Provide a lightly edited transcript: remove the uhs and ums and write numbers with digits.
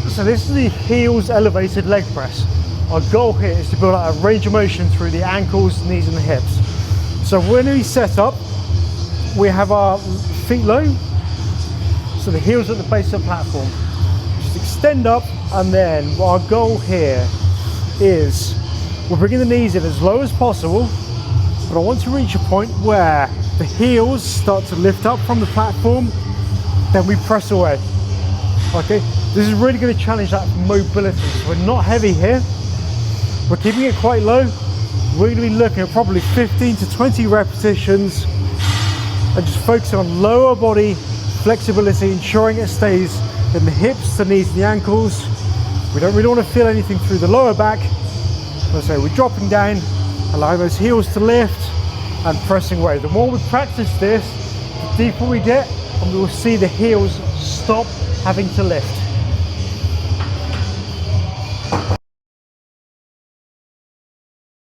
So this is the heels elevated leg press. Our goal here is to build out a range of motion through the ankles, knees and the hips. So when we set up, we have our feet low, so the heels at the base of the platform. Just extend up, and then our goal here is we're bringing the knees in as low as possible, but I want to reach a point where the heels start to lift up from the platform, then we press away. Okay, this is really going to challenge that mobility. So we're not heavy here, we're keeping it quite low. We're going to be looking at probably 15 to 20 repetitions and just focusing on lower body flexibility, ensuring it stays in the hips, the knees and the ankles. We don't really want to feel anything through the lower back. As I say, we're dropping down, allowing those heels to lift and pressing away. The more we practice this, the deeper we get, and we will see the heels stop having to lift.